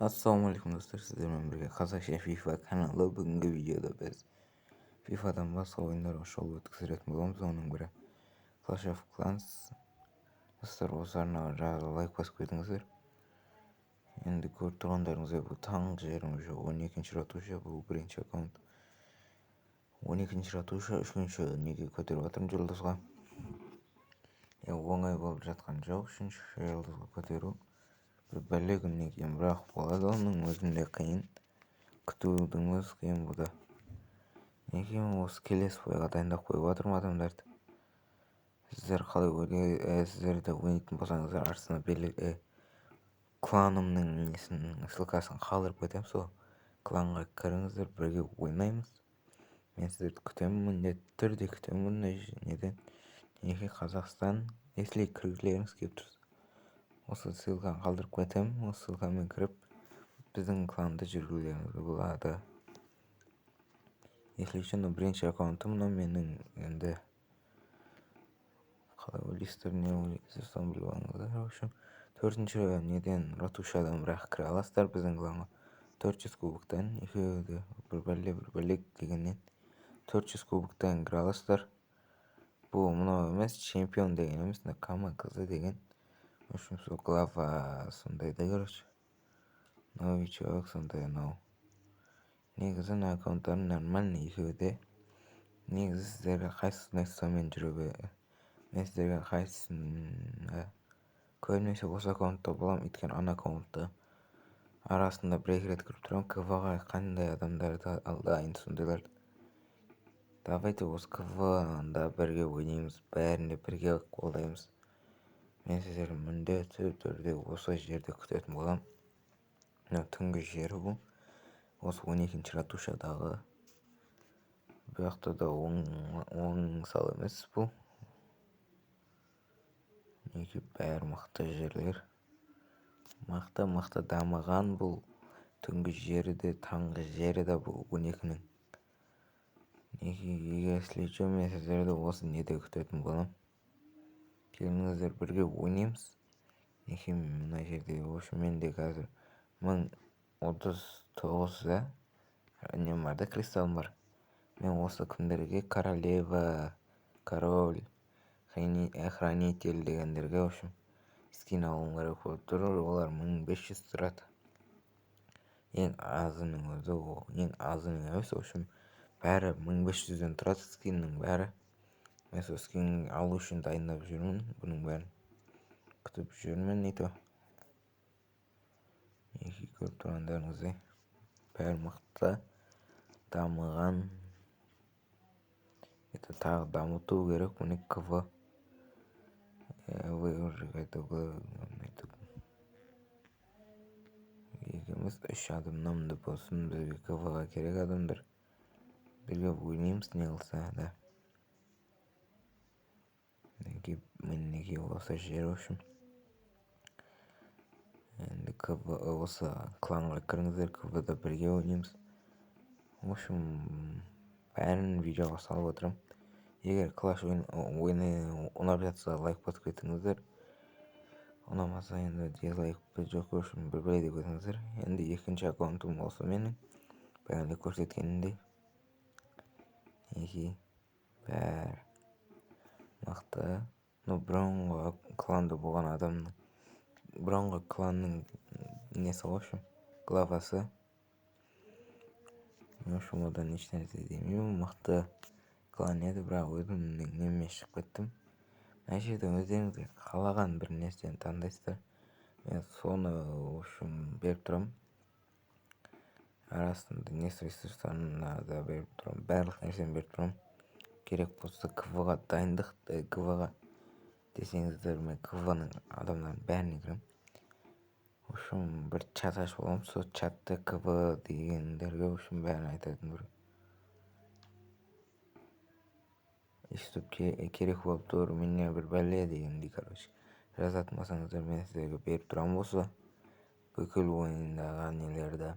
Assalamualaikum достар, сіздермен бірге қазақша FIFA каналы. Бүгінгі видеода біз FIFA-дан басқа ойындарға шолу өткізетін боламыз. Оның бірі Clash of Clans. Достар, осы арнаға жаңағы лайк басып кетіңіздер. Енді көріп тұрғандарыңыздай бұл таңғы жерім уже 12-ші ратуша, бұл бірінші аккаунт. 12-ші ратуша, 3-ші неге көтеріп жатырмын жұлдызға. Оңай болып жатқан жоқ, 3-ші жұлдызға көтеру. Bir бәле күннен кейін бірақ болады, оның өзінде қиын. Күтудің өзі қиын бұда. Неге осы келесі ойға дайындап қойып жатырмын адамдарды. Сіздер қалай ойлайсыздар, сіздер де ойнайтын болсаңыздар, астына кланымның ссылкасын қалдырып кетемін, сол кланға кіріңіздер, бірге ойнаймыз. Мен сіздерді күтемін, міндетті түрде күтемін бұндай неден. Неге Қазақстан, если кіргілеріңіз келіп тұрса, осы ссылканы қалдырып кетемін. Осы ссылкамен кіріп біздің кланды жүргізулеріңізге болады. Если үшін бірінші аккаунтым, мынау менің. Енді қалай ойлайсыздар, не ойлайсыздар, соны біліп алыңыздар. В общем, 4-ші неден ратушадан бірақ кіре аласыздар біздің кланға. 400 кубоктан, екеуі бір бәле дегеннен 400 кубоктан кіре аласыздар. Бұл мынау емес, чемпион деген емес, Накама қызы деген. В общем, сол глава сондай да, короче. Новичок сондай анау. Негізі аккаунттарым нормальный екеуі де. Негізі сіздерге қайсысын айтсам мен жүре мен сіздерге қайсысын көбінесе осы аккаунтта боламын, өйткені ана аккаунтта арасында бір-екі рет кіріп тұрамын. КВ-ға қандай адамдарды алдайын сондайларды. Давайте осы КВ-да бірге ойнаймыз, бәрінде бірге қолдаймыз. Мен сіздерді міндетті түрде осы жерде күтетін боламын. Түнгі жері бұл. Осы 12-ші ратушадағы. Бұяқта да оң сал емес бұл. Неге бәрі мықты жерлер. Мықты дамыған бұл. Түнгі жері де, таңғы жері де бұл 12-нің. Неге егесілейші, мен сіздерді осы неде күтетін боламын. Келіңіздер бірге ойнаймыз. Неге мына жерде, осы менде қазір 1039 нем бар да, кристалым бар. Мен осы кімдерге королева, король, хранитель дегендерге, в общем, скин алуым керек болып тұр. Олар 1500 тұрады. Ең азының өзі, ең азының емес, в общем, бәрі 1500-ден тұрады скиннің бәрі. Мен сол скин алу үшін дайындап жүрмін, бұның бәрін күтіп жүрмін, нейто. Неге көріп тұрғандарыңыздай бәрі мықты, дамыған. Это тағы дамыту керек, мұны КВ. Вы уже готовы. Екеміз 3 адамнан болсын, бізге КВ-ға керек адамдар. Бірге ойнаймыз, не қылса да. Неге осы жер, в общем. Енді осы кланға кіріңіздер, КВ-да бірге ойнаймыз. В общем, бәрін видеоға салып отырам. Егер Clash ойыны ұнап жатса, лайк басып кетіңіздер. Ұнамаса енді дизлайк жоқ, в общем, бір деп кетіңіздер. Енді 2-ші аккаунтым осы менің. Бағана көрсеткенімдей. Неге бәрі мықты. Бұрынғы кланда болған адамның, бұрынғы кланның несі, в общем, главасы. В общем, одан еш нәрсе демеймін, мықты клан еді, бірақ өзімнің неме шығып кеттім. Мына жерде өздеріңізге қалаған бір нәрсені таңдайсыздар. Мен соны, в общем, беріп тұрам. Арасында ресурстарына да беріп тұрам, барлық нәрсені беріп тұрам. Керек болса КВ-ға дайындық, КВ-ға десеңіздер, мен КВ-ның адамдарын бәріне кірем. В общем, бір чат ашып аламын, сол чатта КВ дегендерге, в общем, бәрін айтатын бір. Естіп керек болып тұр, менне бір бәле дегендей, короче. Жазатын болсаңыздар, мен сіздерге беріп тұрам осы бүкіл ойындағы нелерді.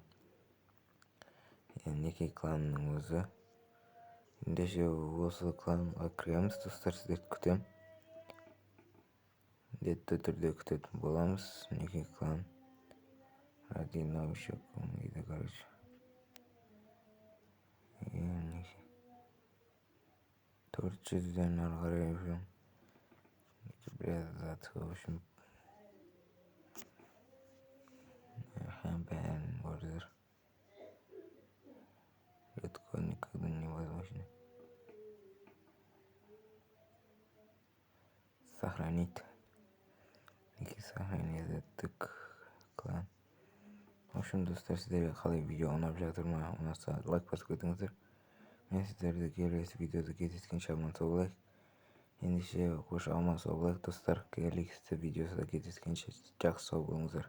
Неке кланның өзі. Ендеше осы кланға кіреміз, достар, сіздерді күтем. Міндетті түрде күтетін боламыз, неке клан. Радиновщик дейді, короче. 400'ден ары қарай, в общем, біраз зат, в общем, бәрін көрдір. Это никогда невозможно. Сохранить. Сохранить этот клан. В общем, достар, сіздерге қалай видео ұнап жатыр ма? Ұнаса лайк басып кетіңіздер. Мен сіздерді келесі видеода кездескенше аман сау болайық. Ендеше қош аман сау болайық достар. Келесі видеода кездескенше жақсы сау болыңыздар.